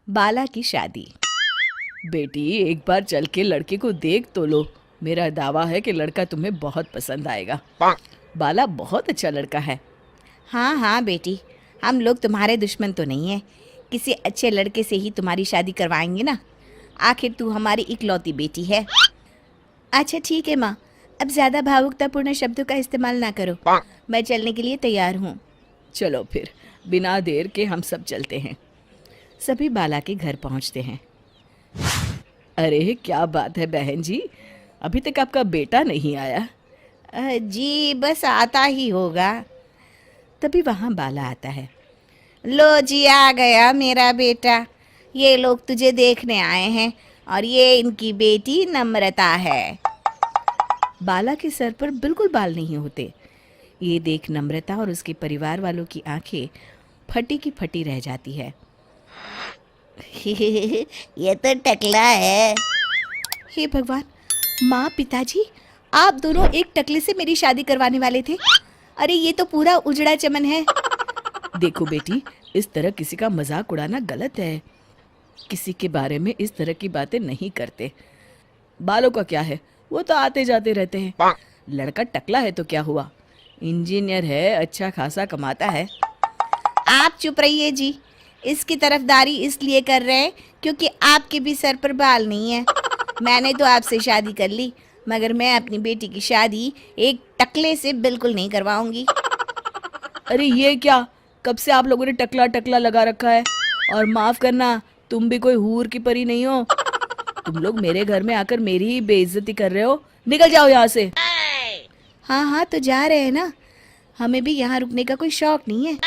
बाला की शादी। बेटी एक बार चल के लड़के को देख तो लो, मेरा दावा है कि लड़का तुम्हें बहुत पसंद आएगा। बाला बहुत अच्छा लड़का है। हाँ हाँ बेटी, हम लोग तुम्हारे दुश्मन तो नहीं है, किसी अच्छे लड़के से ही तुम्हारी शादी करवाएंगे ना। आखिर तू हमारी इकलौती बेटी है। अच्छा ठीक है माँ, अब ज़्यादा भावुकतापूर्ण शब्दों का इस्तेमाल ना करो। मैं चलने के लिए तैयार हूँ। चलो फिर, बिना देर के हम सब चलते हैं। सभी बाला के घर पहुंचते हैं। अरे क्या बात है बहन जी, अभी तक आपका बेटा नहीं आया? जी बस आता ही होगा। तभी वहाँ बाला आता है। लो जी, आ गया मेरा बेटा। ये लोग तुझे देखने आए हैं और ये इनकी बेटी नम्रता है। बाला के सर पर बिल्कुल बाल नहीं होते। ये देख नम्रता और उसके परिवार वालों की आंखें फटी की फटी रह जाती है। ये तो टकला है। हे भगवान, माँ पिताजी, आप दोनों एक टकले से मेरी शादी करवाने वाले थे। अरे ये तो पूरा उजड़ा चमन है। देखो बेटी, इस तरह किसी का मजाक उड़ाना गलत है। किसी के बारे में इस तरह की बातें नहीं करते। बालों का क्या है, वो तो आते जाते रहते हैं। लड़का टकला है तो क्या हुआ, इंजीनियर है, अच्छा खासा कमाता है। आप चुप रहिए जी, इसकी तरफदारी इसलिए कर रहे हैं क्योंकि आपके भी सर पर बाल नहीं है। मैंने तो आपसे शादी कर ली, मगर मैं अपनी बेटी की शादी एक टकले से बिल्कुल नहीं करवाऊंगी। अरे ये क्या, कब से आप लोगों ने टकला टकला लगा रखा है? और माफ करना, तुम भी कोई हूर की परी नहीं हो। तुम लोग मेरे घर में आकर मेरी ही बेइज्जती कर रहे हो। निकल जाओ यहाँ से। हाँ हाँ तो जा रहे हैं ना, हमें भी यहाँ रुकने का कोई शौक नहीं है।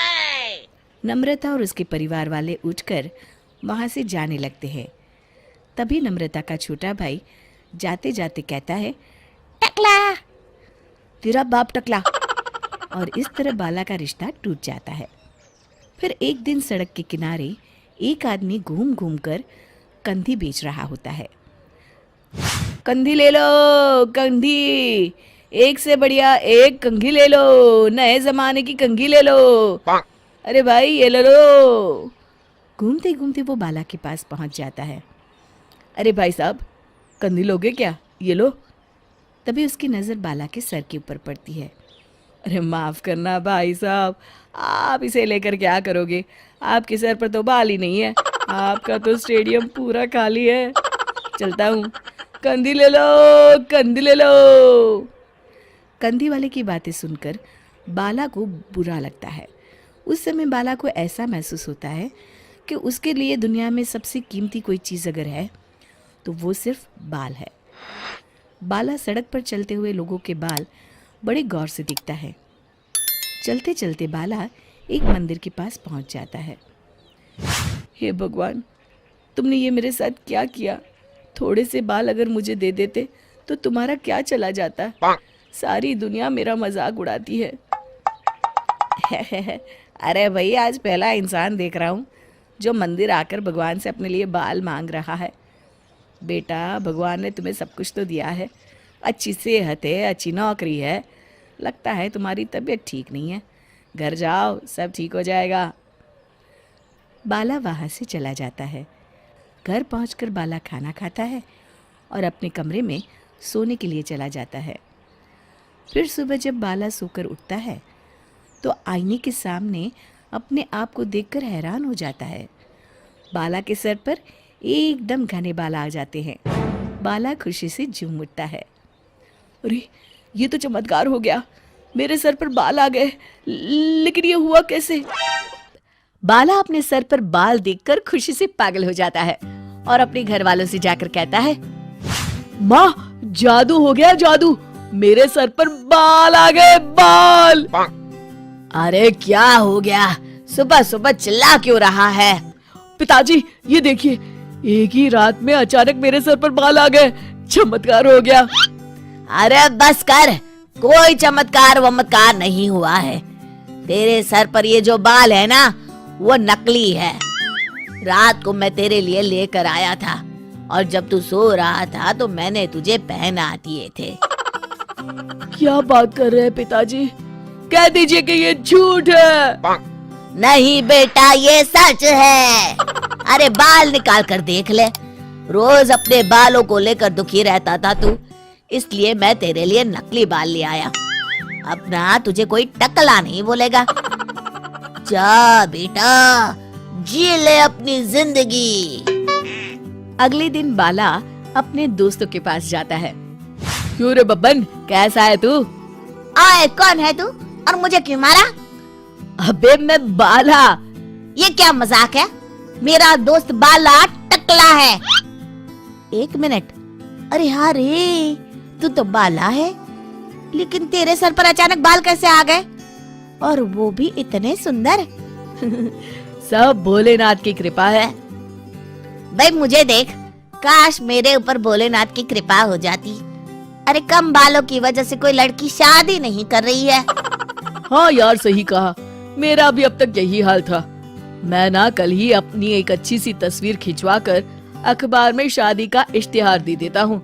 नम्रता और उसके परिवार वाले उठकर वहाँ से जाने लगते हैं। तभी नम्रता का छोटा भाई जाते जाते कहता है, टकला, तेरा बाप टकला। और इस तरह बाला का रिश्ता टूट जाता है। फिर एक दिन सड़क के किनारे एक आदमी घूम घूम कर कंधी बेच रहा होता है। कंधी ले लो, कंधी, एक से बढ़िया एक कंघी ले लो, नए जमाने की कंघी ले लो। अरे भाई ये ले लो। घूमते घूमते वो बाला के पास पहुंच जाता है। अरे भाई साहब, कंधी लोगे क्या? ये लो। तभी उसकी नज़र बाला के सर के ऊपर पड़ती है। अरे माफ़ करना भाई साहब, आप इसे लेकर क्या करोगे? आपके सर पर तो बाल ही नहीं है, आपका तो स्टेडियम पूरा खाली है। चलता हूँ, कंधी ले लो, कंधी ले लो। कंधी वाले की बातें सुनकर बाला को बुरा लगता है। उस समय बाला को ऐसा महसूस होता है कि उसके लिए दुनिया में सबसे कीमती कोई चीज़ अगर है तो वो सिर्फ बाल है। बाला सड़क पर चलते हुए लोगों के बाल बड़े गौर से देखता है। चलते चलते बाला एक मंदिर के पास पहुंच जाता है। हे भगवान, तुमने ये मेरे साथ क्या किया? थोड़े से बाल अगर मुझे दे देते तो तुम्हारा क्या चला जाता? सारी दुनिया मेरा मजाक उड़ाती है। अरे भाई, आज पहला इंसान देख रहा हूँ जो मंदिर आकर भगवान से अपने लिए बाल मांग रहा है। बेटा, भगवान ने तुम्हें सब कुछ तो दिया है, अच्छी सेहत है, अच्छी नौकरी है। लगता है तुम्हारी तबीयत ठीक नहीं है। घर जाओ, सब ठीक हो जाएगा। बाला वहाँ से चला जाता है। घर पहुंचकर बाला खाना खाता है और अपने कमरे में सोने के लिए चला जाता है। फिर सुबह जब बाला सोकर उठता है तो आईने के सामने अपने आप को देखकर हैरान हो जाता है। बाला के सर पर एकदम घने बाल आ जाते हैं। बाला खुशी से झूम उठता है। अरे ये तो चमत्कार हो गया, मेरे सर पर बाल आ गए। लेकिन ये हुआ कैसे? बाला अपने सर पर बाल देखकर खुशी से पागल हो जाता है और अपने घर वालों से जाकर कहता है, माँ, जादू हो गया, जादू, मेरे सर पर बाल आ गए, बाल। अरे क्या हो गया, सुबह सुबह चिल्ला क्यों रहा है? पिताजी ये देखिए, एक ही रात में अचानक मेरे सर पर बाल आ गए, चमत्कार हो गया। अरे बस कर, कोई चमत्कार वमत्कार नहीं हुआ है। तेरे सर पर ये जो बाल है ना, वो नकली है। रात को मैं तेरे लिए लेकर आया था और जब तू सो रहा था तो मैंने तुझे पहना दिए थे। क्या बात कर रहे हैं पिताजी? कह दीजिए कि ये झूठ है। नहीं बेटा, ये सच है। अरे बाल निकाल कर देख ले, रोज अपने बालों को लेकर दुखी रहता था तू, इसलिए मैं तेरे लिए नकली बाल ले आया। अब ना तुझे कोई टकला नहीं बोलेगा। जा बेटा, जी ले अपनी जिंदगी। अगले दिन बाला अपने दोस्तों के पास जाता है। क्यों रे बब्बन, कैसा है तू? आए, कौन है तू और मुझे क्यों मारा? अबे मैं बाला। ये क्या मजाक है? मेरा दोस्त बाला टकला है। एक मिनट, अरे हाँ रे, तू तो बाला है, लेकिन तेरे सर पर अचानक बाल कैसे आ गए, और वो भी इतने सुंदर? सब भोलेनाथ की कृपा है। भाई मुझे देख, काश मेरे ऊपर भोलेनाथ की कृपा हो जाती। अरे कम बालों की वजह से कोई लड़की शादी नहीं कर रही है। हाँ यार, सही कहा, मेरा भी अब तक यही हाल था। मैं ना कल ही अपनी एक अच्छी सी तस्वीर खिंचवा कर अखबार में शादी का इश्तिहार दे देता हूँ,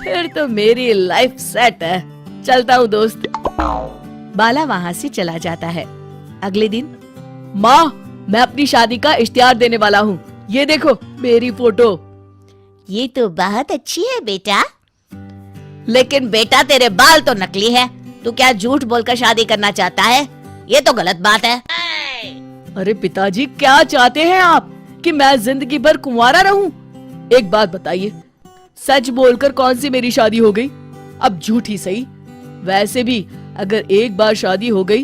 फिर तो मेरी लाइफ सेट है। चलता हूँ दोस्त। बाला वहाँ से चला जाता है। अगले दिन, माँ, मैं अपनी शादी का इश्तिहार देने वाला हूँ, ये देखो मेरी फोटो। ये तो बहुत अच्छी है बेटा। लेकिन बेटा तेरे बाल तो नकली है, तू क्या झूठ बोलकर शादी करना चाहता है? ये तो गलत बात है। अरे पिताजी, क्या चाहते हैं आप कि मैं जिंदगी भर कुंवारा रहूं? एक बात बताइए, सच बोलकर कौन सी मेरी शादी हो गई? अब झूठ ही सही। वैसे भी अगर एक बार शादी हो गई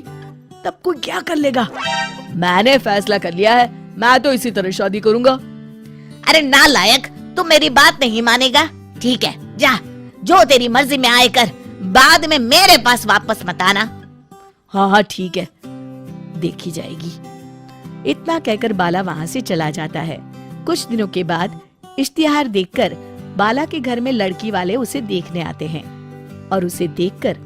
तब कोई क्या कर लेगा? मैंने फैसला कर लिया है, मैं तो इसी तरह शादी करूंगा। अरे नालायक, तू मेरी बात नहीं मानेगा। ठीक है, जा, जो तेरी मर्जी में आए कर, बाद में मेरे पास वापस मत आना। हाँ हाँ ठीक है, देखी जाएगी। इतना कहकर बाला वहाँ से चला जाता है। कुछ दिनों के बाद इश्तिहार देखकर बाला के घर में लड़की वाले उसे देखने आते हैं और उसे देखकर,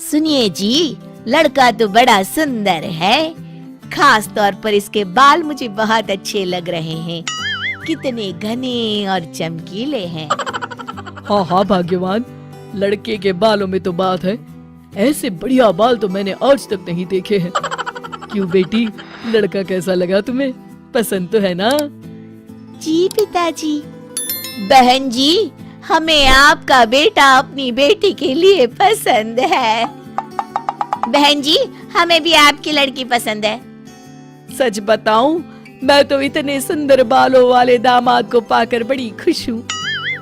सुनिए जी, लड़का तो बड़ा सुंदर है, खास तौर पर इसके बाल मुझे बहुत अच्छे लग रहे हैं, कितने घने और चमकीले हैं। हाँ हाँ भाग्यवान, लड़के के बालों में तो बात है, ऐसे बढ़िया बाल तो मैंने आज तक नहीं देखे हैं। क्यों बेटी, लड़का कैसा लगा तुम्हें? पसंद तो है ना? जी पिताजी। बहन जी, हमें आपका बेटा अपनी बेटी के लिए पसंद है। बहन जी, हमें भी आपकी लड़की पसंद है। सच बताऊं, मैं तो इतने सुंदर बालों वाले दामाद को पाकर बड़ी खुश हूँ।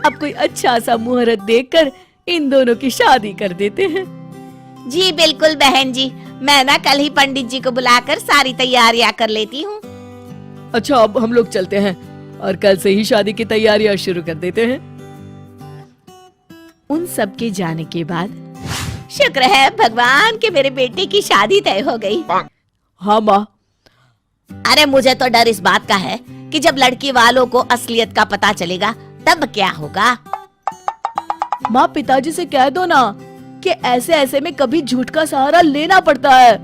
अब कोई अच्छा सा मुहूर्त देखकर इन दोनों की शादी कर देते हैं। जी बिल्कुल बहन जी, मैं ना कल ही पंडित जी को बुलाकर सारी तैयारियां कर लेती हूँ। अच्छा, अब हम लोग चलते हैं और कल से ही शादी की तैयारियां शुरू कर देते हैं। उन सब के जाने के बाद शुक्र है भगवान कि मेरे बेटे की शादी तय हो गई। हाँ माँ। अरे मुझे तो डर इस बात का है कि जब लड़की वालों को असलियत का पता चलेगा तब क्या होगा। माँ, पिताजी से कह दो ना कि ऐसे ऐसे में कभी झूठ का सहारा लेना पड़ता है।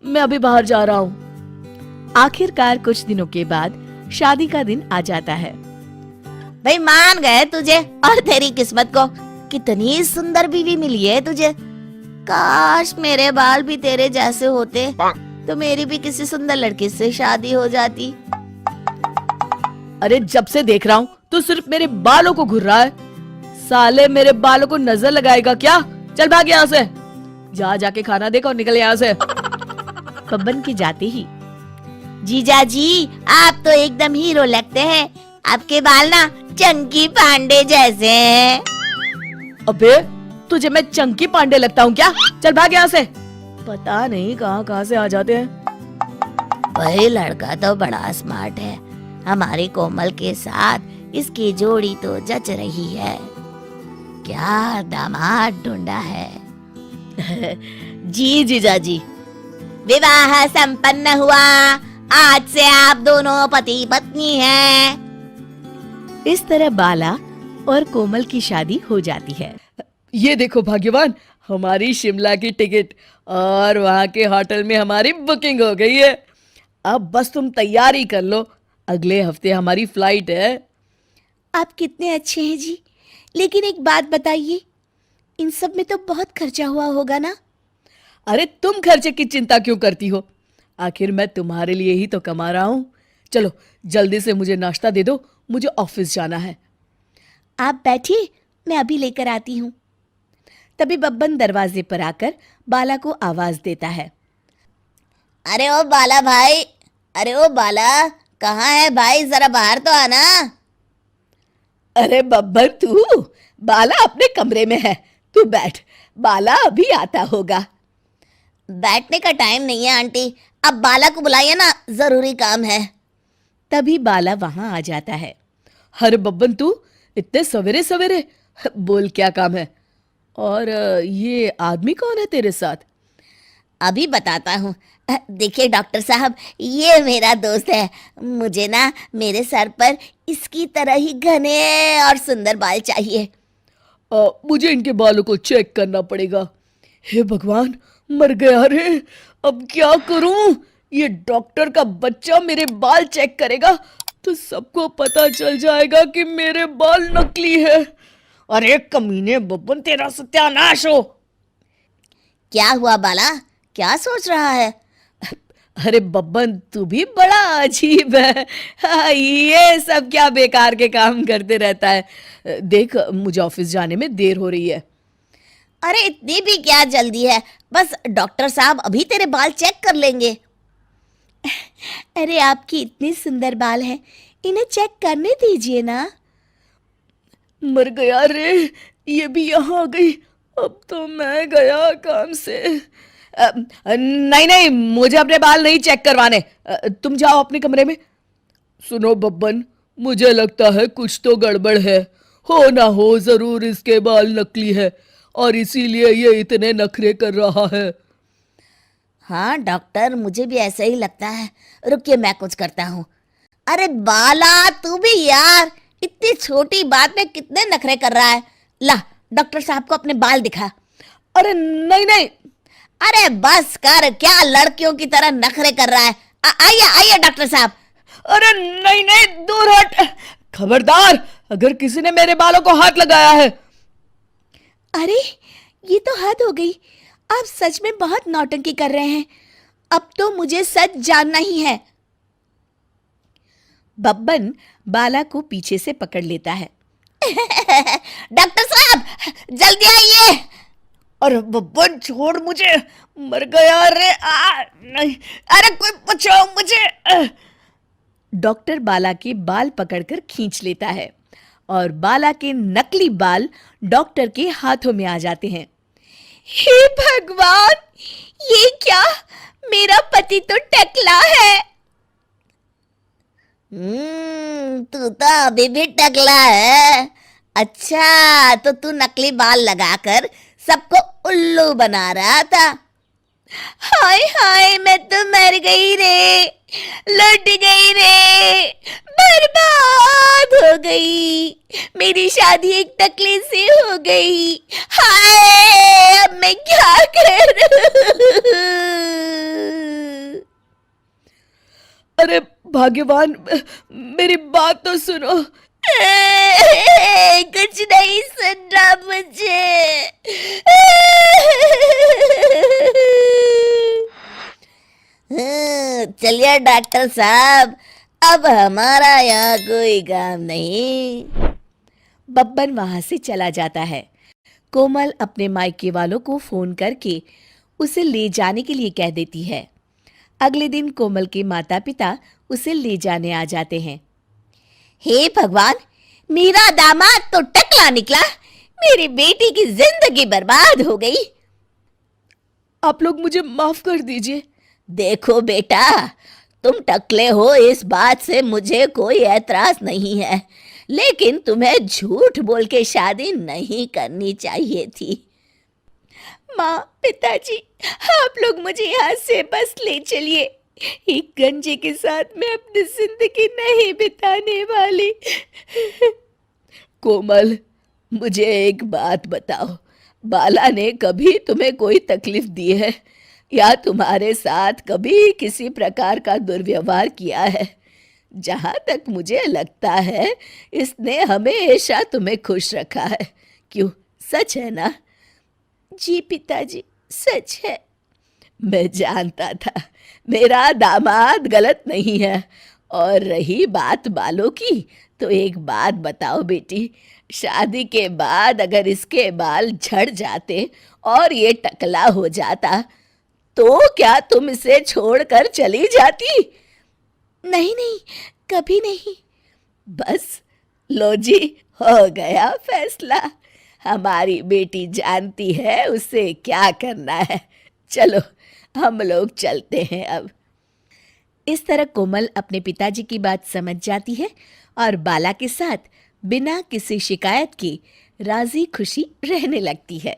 मैं अभी बाहर जा रहा हूँ। आखिरकार कुछ दिनों के बाद शादी का दिन आ जाता है। भाई मान गए तुझे और तेरी किस्मत को, कितनी सुंदर बीवी मिली है तुझे। काश मेरे बाल भी तेरे जैसे होते तो मेरी भी किसी सुंदर लड़की से शादी हो जाती। अरे जब से देख रहा हूँ तू सिर्फ मेरे बालों को घूर रहा है। साले मेरे बालों को नजर लगाएगा क्या? चल भाग यहाँ से, जाके खाना देख और निकल यहाँ से। बब्बन के जाते ही, जीजा जी, आप तो एकदम हीरो लगते हैं, आपके बाल ना चंकी पांडे जैसे हैं। अबे तुझे मैं चंकी पांडे लगता हूँ क्या? चल भाग यहाँ से। पता नहीं कहाँ से आ जाते हैं। वही लड़का तो बड़ा स्मार्ट है, हमारी कोमल के साथ इसकी जोड़ी तो जच रही है। क्या दामाद ढूंढा है। जी जीजा जी। विवाह संपन्न हुआ, आज से आप दोनों पति पत्नी हैं। इस तरह बाला और कोमल की शादी हो जाती है। ये देखो भाग्यवान, हमारी शिमला की टिकट और वहाँ के होटल में हमारी बुकिंग हो गई है। अब बस तुम तैयारी कर लो, अगले हफ्ते हमारी फ्लाइट है। आप कितने अच्छे हैं जी, लेकिन एक बात बताइए, इन सब में तो बहुत खर्चा हुआ होगा ना? अरे तुम खर्चे की चिंता क्यों करती हो? आखिर मैं तुम्हारे लिए ही तो कमा रहा हूँ। चलो जल्दी से मुझे नाश्ता दे दो, मुझे ऑफिस जाना है। आप बैठिए, मैं अभी लेकर आती हूँ। तभी बब्बन दरवाजे पर आकर बाला को आवाज देता है। अरे ओ बाला भाई, अरे ओ बाला, कहाँ है भाई, जरा बाहर तो आना। अरे बब्बर, तू? बाला अपने कमरे में है, तू बैठ, बाला अभी आता होगा। बैठने का टाइम नहीं है आंटी, अब बाला को बुलाइए ना, जरूरी काम है। तभी बाला वहां आ जाता है। अरे बब्बन, तू इतने सवेरे सवेरे, बोल क्या काम है? और ये आदमी कौन है तेरे साथ? अभी बताता हूँ। देखिए डॉक्टर साहब, ये मेरा दोस्त है। मुझे ना मेरे सर पर इसकी तरह ही घने और सुंदर बाल चाहिए। मुझे इनके बालों को चेक करना पड़ेगा। हे भगवान, मर गया रे, अब क्या करूं? ये डॉक्टर का बच्चा मेरे बाल चेक करेगा तो सबको पता चल जाएगा कि मेरे बाल नकली है। अरे कमीने बब्बन, तेरा सत्यानाश हो। क्या हुआ बाला, क्या सोच रहा है? अरे बब्बन, तू भी बड़ा अजीब है। हाँ, ये सब क्या बेकार के काम करते रहता है। देख, मुझे ऑफिस जाने में देर हो रही है। अरे इतनी भी क्या जल्दी है, बस डॉक्टर साहब अभी तेरे बाल चेक कर लेंगे। अरे आपकी इतने सुंदर बाल हैं, इन्हें चेक करने दीजिए ना। मर गया रे, ये भी यहाँ आ गई। अब तो मैं गया काम से। नहीं नहीं, मुझे अपने बाल नहीं चेक करवाने। तुम जाओ अपने कमरे में। सुनो बब्बन, मुझे लगता है कुछ तो गड़बड़ है। हो ना हो जरूर इसके बाल नकली है और इसीलिए ये इतने नखरे कर रहा है। हाँ डॉक्टर, मुझे भी ऐसा ही लगता है। रुकिए, मैं कुछ करता हूँ। अरे बाला, तू भी यार, इतनी छोटी बात में कितने नखरे कर रहा है। ला, डॉक्टर साहब को अपने बाल दिखा। अरे नहीं नहीं। अरे बस कर, क्या लड़कियों की तरह नखरे कर रहा है। आइए आइए डॉक्टर साहब। अरे नहीं नहीं, दूर हट। खबरदार, अगर किसी ने मेरे बालों को हाथ लगाया है। अरे ये तो हद हो गई, आप सच में बहुत नौटंकी कर रहे हैं। अब तो मुझे सच जानना ही है। बब्बन बाला को पीछे से पकड़ लेता है। डॉक्टर साहब जल्दी आइए। अरे बब्बन, छोड़ मुझे, मर गया रे। नहीं, अरे कोई बचाओ मुझे। डॉक्टर बाला के बाल पकड़कर खींच लेता है और बाला के नकली बाल डॉक्टर के हाथों में आ जाते हैं। हे भगवान, ये क्या? मेरा पति तो टकला है। तू तो अभी भी टकला है। अच्छा, तो तू नकली बाल लगाकर सबको उल्लू बना रहा था। हाय हाय, मैं तो मर गई रे, लुट गई रे, बर्बाद हो गई। मेरी शादी एक टकले से हो गई। हाय, अब मैं क्या करूं? अरे भाग्यवान, मेरी बात तो सुनो। कुछ नहीं सुन रहा मुझे। चलिए डॉक्टर साहब, अब हमारा यहाँ कोई काम नहीं। बब्बन वहां से चला जाता है। कोमल अपने मायके वालों को फोन करके उसे ले जाने के लिए कह देती है। अगले दिन कोमल के माता पिता उसे ले जाने आ जाते हैं। हे भगवान, मेरा दामाद तो टकला निकला। मेरी बेटी की जिंदगी बर्बाद हो गई। आप लोग मुझे माफ कर दीजिए। देखो बेटा, तुम टकले हो इस बात से मुझे कोई ऐतराज नहीं है, लेकिन तुम्हें झूठ बोल के शादी नहीं करनी चाहिए थी। माँ, पिताजी, आप लोग मुझे यहाँ से बस ले चलिए। एक गंजे के साथ मैं अपनी जिंदगी नहीं बिताने वाली। कोमल, मुझे एक बात बताओ, बाला ने कभी तुम्हें कोई तकलीफ दी है या तुम्हारे साथ कभी किसी प्रकार का दुर्व्यवहार किया है? जहाँ तक मुझे लगता है, इसने हमेशा तुम्हें खुश रखा है। क्यों, सच है ना? जी पिताजी, सच है। मैं जानता था मेरा दामाद गलत नहीं है। और रही बात बालों की, तो एक बात बताओ बेटी, शादी के बाद अगर इसके बाल झड़ जाते और ये टकला हो जाता, तो क्या तुम इसे छोड़कर चली जाती? नहीं नहीं, कभी नहीं। बस लो जी, हो गया फैसला। हमारी बेटी जानती है उसे क्या करना है। चलो हम लोग चलते हैं अब। इस तरह कोमल अपने पिताजी की बात समझ जाती है और बाला के साथ बिना किसी शिकायत के राजी खुशी रहने लगती है।